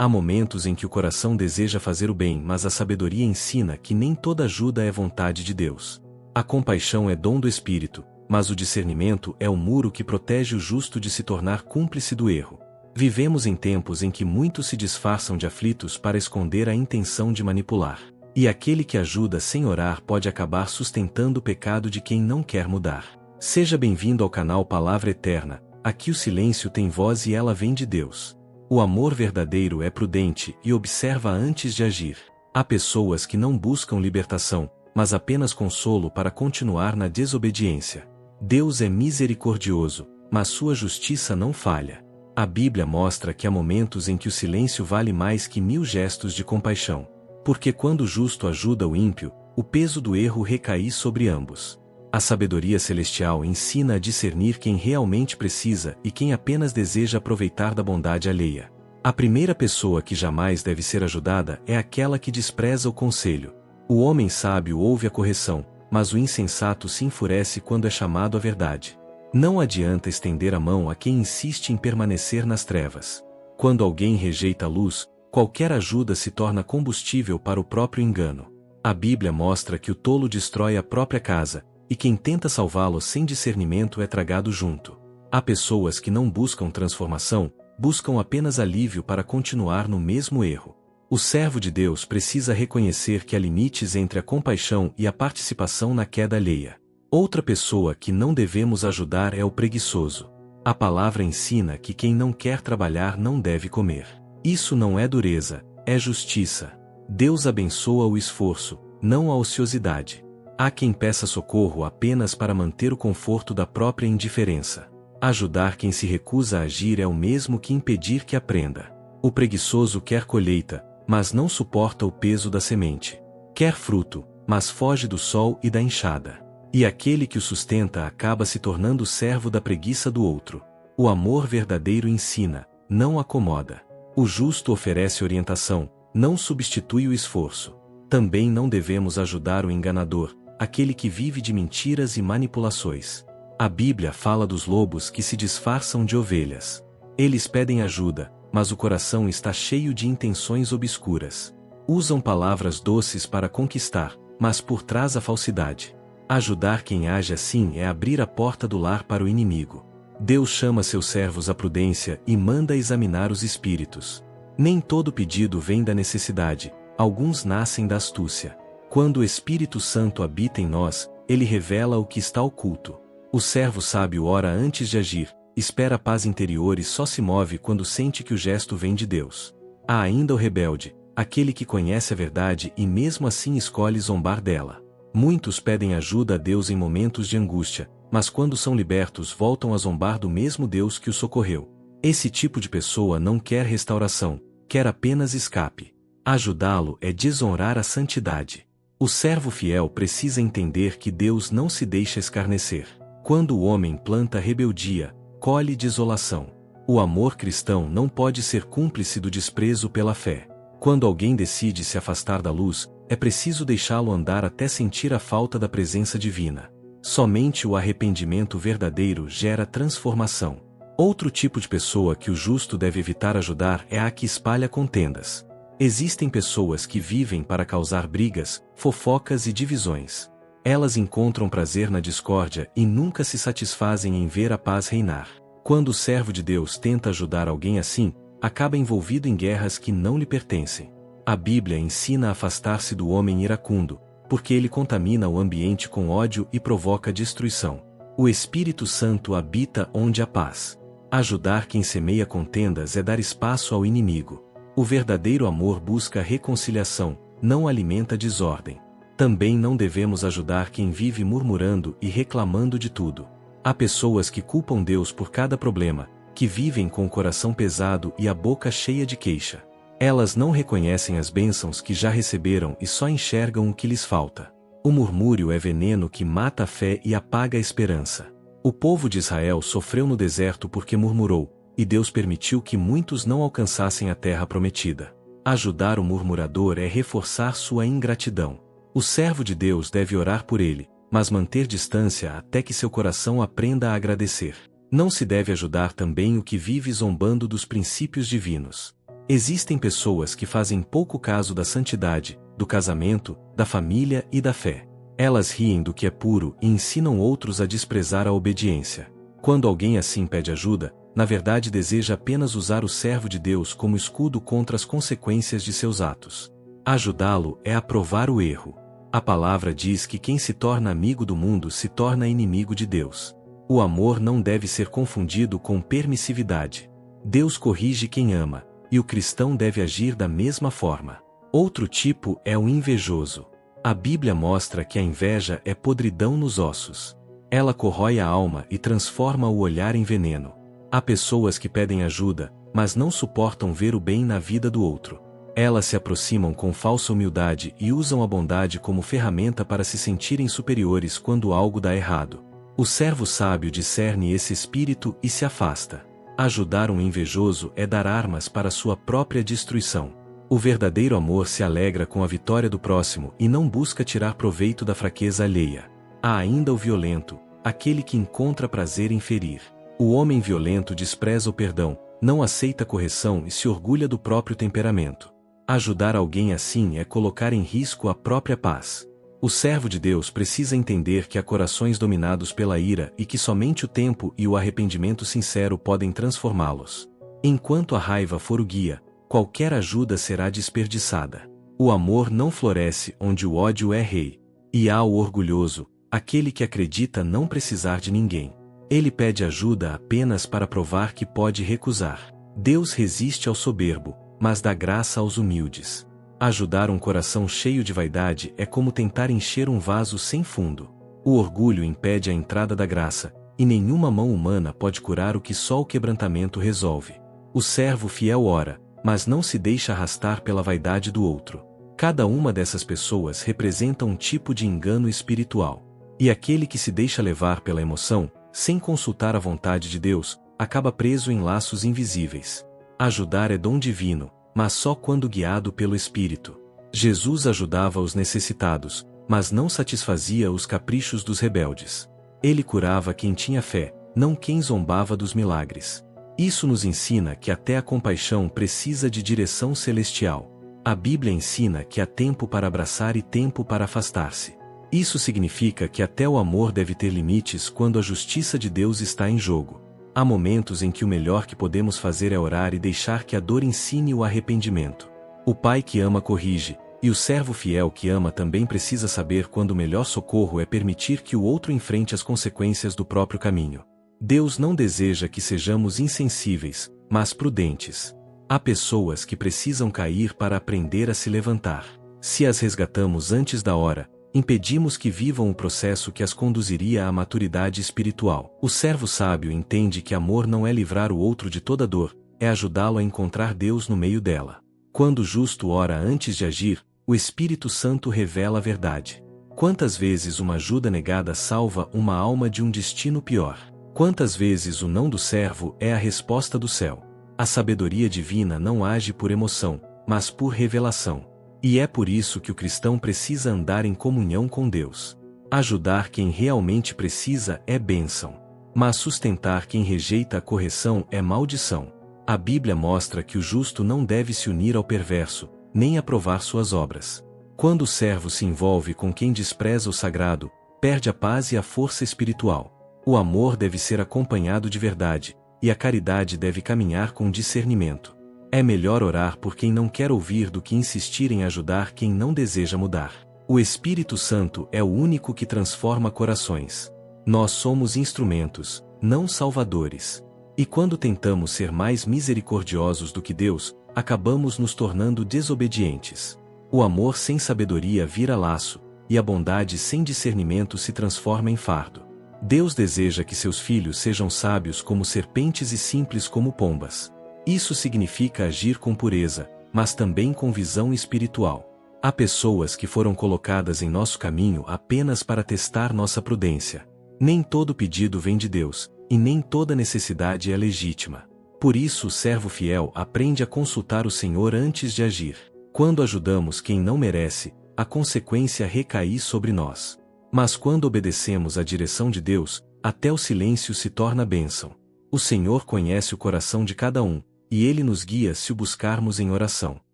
Há momentos em que o coração deseja fazer o bem, mas a sabedoria ensina que nem toda ajuda é vontade de Deus. A compaixão é dom do Espírito, mas o discernimento é o muro que protege o justo de se tornar cúmplice do erro. Vivemos em tempos em que muitos se disfarçam de aflitos para esconder a intenção de manipular. E aquele que ajuda sem orar pode acabar sustentando o pecado de quem não quer mudar. Seja bem-vindo ao canal Palavra Eterna. Aqui o silêncio tem voz e ela vem de Deus. O amor verdadeiro é prudente e observa antes de agir. Há pessoas que não buscam libertação, mas apenas consolo para continuar na desobediência. Deus é misericordioso, mas sua justiça não falha. A Bíblia mostra que há momentos em que o silêncio vale mais que 1000 gestos de compaixão. Porque quando o justo ajuda o ímpio, o peso do erro recai sobre ambos. A sabedoria celestial ensina a discernir quem realmente precisa e quem apenas deseja aproveitar da bondade alheia. A primeira pessoa que jamais deve ser ajudada é aquela que despreza o conselho. O homem sábio ouve a correção, mas o insensato se enfurece quando é chamado à verdade. Não adianta estender a mão a quem insiste em permanecer nas trevas. Quando alguém rejeita a luz, qualquer ajuda se torna combustível para o próprio engano. A Bíblia mostra que o tolo destrói a própria casa, e quem tenta salvá-lo sem discernimento é tragado junto. Há pessoas que não buscam transformação, buscam apenas alívio para continuar no mesmo erro. O servo de Deus precisa reconhecer que há limites entre a compaixão e a participação na queda alheia. Outra pessoa que não devemos ajudar é o preguiçoso. A palavra ensina que quem não quer trabalhar não deve comer. Isso não é dureza, é justiça. Deus abençoa o esforço, não a ociosidade. Há quem peça socorro apenas para manter o conforto da própria indiferença. Ajudar quem se recusa a agir é o mesmo que impedir que aprenda. O preguiçoso quer colheita, mas não suporta o peso da semente. Quer fruto, mas foge do sol e da enxada. E aquele que o sustenta acaba se tornando servo da preguiça do outro. O amor verdadeiro ensina, não acomoda. O justo oferece orientação, não substitui o esforço. Também não devemos ajudar o enganador, aquele que vive de mentiras e manipulações. A Bíblia fala dos lobos que se disfarçam de ovelhas. Eles pedem ajuda, mas o coração está cheio de intenções obscuras. Usam palavras doces para conquistar, mas por trás a falsidade. Ajudar quem age assim é abrir a porta do lar para o inimigo. Deus chama seus servos à prudência e manda examinar os espíritos. Nem todo pedido vem da necessidade, alguns nascem da astúcia. Quando o Espírito Santo habita em nós, ele revela o que está oculto. O servo sábio ora antes de agir, espera a paz interior e só se move quando sente que o gesto vem de Deus. Há ainda o rebelde, aquele que conhece a verdade e mesmo assim escolhe zombar dela. Muitos pedem ajuda a Deus em momentos de angústia, mas quando são libertos voltam a zombar do mesmo Deus que o socorreu. Esse tipo de pessoa não quer restauração, quer apenas escape. Ajudá-lo é desonrar a santidade. O servo fiel precisa entender que Deus não se deixa escarnecer. Quando o homem planta rebeldia, colhe desolação. O amor cristão não pode ser cúmplice do desprezo pela fé. Quando alguém decide se afastar da luz, é preciso deixá-lo andar até sentir a falta da presença divina. Somente o arrependimento verdadeiro gera transformação. Outro tipo de pessoa que o justo deve evitar ajudar é a que espalha contendas. Existem pessoas que vivem para causar brigas, fofocas e divisões. Elas encontram prazer na discórdia e nunca se satisfazem em ver a paz reinar. Quando o servo de Deus tenta ajudar alguém assim, acaba envolvido em guerras que não lhe pertencem. A Bíblia ensina a afastar-se do homem iracundo, porque ele contamina o ambiente com ódio e provoca destruição. O Espírito Santo habita onde há paz. Ajudar quem semeia contendas é dar espaço ao inimigo. O verdadeiro amor busca reconciliação, não alimenta desordem. Também não devemos ajudar quem vive murmurando e reclamando de tudo. Há pessoas que culpam Deus por cada problema, que vivem com o coração pesado e a boca cheia de queixa. Elas não reconhecem as bênçãos que já receberam e só enxergam o que lhes falta. O murmúrio é veneno que mata a fé e apaga a esperança. O povo de Israel sofreu no deserto porque murmurou, e Deus permitiu que muitos não alcançassem a terra prometida. Ajudar o murmurador é reforçar sua ingratidão. O servo de Deus deve orar por ele, mas manter distância até que seu coração aprenda a agradecer. Não se deve ajudar também o que vive zombando dos princípios divinos. Existem pessoas que fazem pouco caso da santidade, do casamento, da família e da fé. Elas riem do que é puro e ensinam outros a desprezar a obediência. Quando alguém assim pede ajuda, na verdade deseja apenas usar o servo de Deus como escudo contra as consequências de seus atos. Ajudá-lo é aprovar o erro. A palavra diz que quem se torna amigo do mundo se torna inimigo de Deus. O amor não deve ser confundido com permissividade. Deus corrige quem ama, e o cristão deve agir da mesma forma. Outro tipo é o invejoso. A Bíblia mostra que a inveja é podridão nos ossos. Ela corrói a alma e transforma o olhar em veneno. Há pessoas que pedem ajuda, mas não suportam ver o bem na vida do outro. Elas se aproximam com falsa humildade e usam a bondade como ferramenta para se sentirem superiores quando algo dá errado. O servo sábio discerne esse espírito e se afasta. Ajudar um invejoso é dar armas para sua própria destruição. O verdadeiro amor se alegra com a vitória do próximo e não busca tirar proveito da fraqueza alheia. Há ainda o violento, aquele que encontra prazer em ferir. O homem violento despreza o perdão, não aceita correção e se orgulha do próprio temperamento. Ajudar alguém assim é colocar em risco a própria paz. O servo de Deus precisa entender que há corações dominados pela ira e que somente o tempo e o arrependimento sincero podem transformá-los. Enquanto a raiva for o guia, qualquer ajuda será desperdiçada. O amor não floresce onde o ódio é rei. E há o orgulhoso, aquele que acredita não precisar de ninguém. Ele pede ajuda apenas para provar que pode recusar. Deus resiste ao soberbo, mas dá graça aos humildes. Ajudar um coração cheio de vaidade é como tentar encher um vaso sem fundo. O orgulho impede a entrada da graça, e nenhuma mão humana pode curar o que só o quebrantamento resolve. O servo fiel ora, mas não se deixa arrastar pela vaidade do outro. Cada uma dessas pessoas representa um tipo de engano espiritual. E aquele que se deixa levar pela emoção, sem consultar a vontade de Deus, acaba preso em laços invisíveis. Ajudar é dom divino, mas só quando guiado pelo Espírito. Jesus ajudava os necessitados, mas não satisfazia os caprichos dos rebeldes. Ele curava quem tinha fé, não quem zombava dos milagres. Isso nos ensina que até a compaixão precisa de direção celestial. A Bíblia ensina que há tempo para abraçar e tempo para afastar-se. Isso significa que até o amor deve ter limites quando a justiça de Deus está em jogo. Há momentos em que o melhor que podemos fazer é orar e deixar que a dor ensine o arrependimento. O pai que ama corrige, e o servo fiel que ama também precisa saber quando o melhor socorro é permitir que o outro enfrente as consequências do próprio caminho. Deus não deseja que sejamos insensíveis, mas prudentes. Há pessoas que precisam cair para aprender a se levantar. Se as resgatamos antes da hora, impedimos que vivam o processo que as conduziria à maturidade espiritual. O servo sábio entende que amor não é livrar o outro de toda dor, é ajudá-lo a encontrar Deus no meio dela. Quando o justo ora antes de agir, o Espírito Santo revela a verdade. Quantas vezes uma ajuda negada salva uma alma de um destino pior? Quantas vezes o não do servo é a resposta do céu? A sabedoria divina não age por emoção, mas por revelação. E é por isso que o cristão precisa andar em comunhão com Deus. Ajudar quem realmente precisa é bênção. Mas sustentar quem rejeita a correção é maldição. A Bíblia mostra que o justo não deve se unir ao perverso, nem aprovar suas obras. Quando o servo se envolve com quem despreza o sagrado, perde a paz e a força espiritual. O amor deve ser acompanhado de verdade, e a caridade deve caminhar com discernimento. É melhor orar por quem não quer ouvir do que insistir em ajudar quem não deseja mudar. O Espírito Santo é o único que transforma corações. Nós somos instrumentos, não salvadores. E quando tentamos ser mais misericordiosos do que Deus, acabamos nos tornando desobedientes. O amor sem sabedoria vira laço, e a bondade sem discernimento se transforma em fardo. Deus deseja que seus filhos sejam sábios como serpentes e simples como pombas. Isso significa agir com pureza, mas também com visão espiritual. Há pessoas que foram colocadas em nosso caminho apenas para testar nossa prudência. Nem todo pedido vem de Deus, e nem toda necessidade é legítima. Por isso o servo fiel aprende a consultar o Senhor antes de agir. Quando ajudamos quem não merece, a consequência recai sobre nós. Mas quando obedecemos à direção de Deus, até o silêncio se torna bênção. O Senhor conhece o coração de cada um, e Ele nos guia se o buscarmos em oração.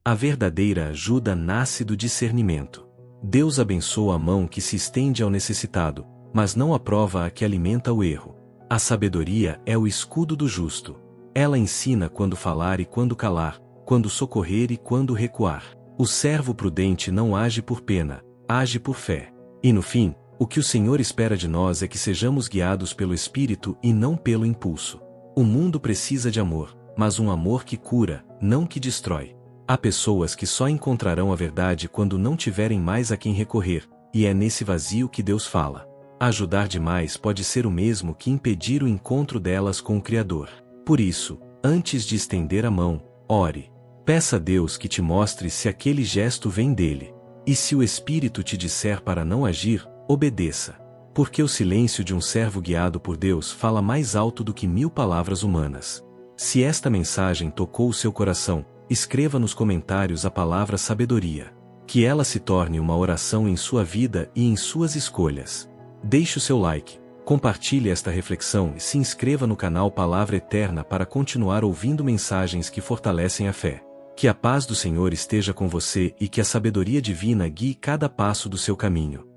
A verdadeira ajuda nasce do discernimento. Deus abençoa a mão que se estende ao necessitado, mas não aprova a que alimenta o erro. A sabedoria é o escudo do justo. Ela ensina quando falar e quando calar, quando socorrer e quando recuar. O servo prudente não age por pena, age por fé. E no fim, o que o Senhor espera de nós é que sejamos guiados pelo Espírito e não pelo impulso. O mundo precisa de amor, mas um amor que cura, não que destrói. Há pessoas que só encontrarão a verdade quando não tiverem mais a quem recorrer, e é nesse vazio que Deus fala. Ajudar demais pode ser o mesmo que impedir o encontro delas com o Criador. Por isso, antes de estender a mão, ore. Peça a Deus que te mostre se aquele gesto vem dele. E se o Espírito te disser para não agir, obedeça. Porque o silêncio de um servo guiado por Deus fala mais alto do que 1000 palavras humanas. Se esta mensagem tocou o seu coração, escreva nos comentários a palavra sabedoria. Que ela se torne uma oração em sua vida e em suas escolhas. Deixe o seu like, compartilhe esta reflexão e se inscreva no canal Palavra Eterna para continuar ouvindo mensagens que fortalecem a fé. Que a paz do Senhor esteja com você e que a sabedoria divina guie cada passo do seu caminho.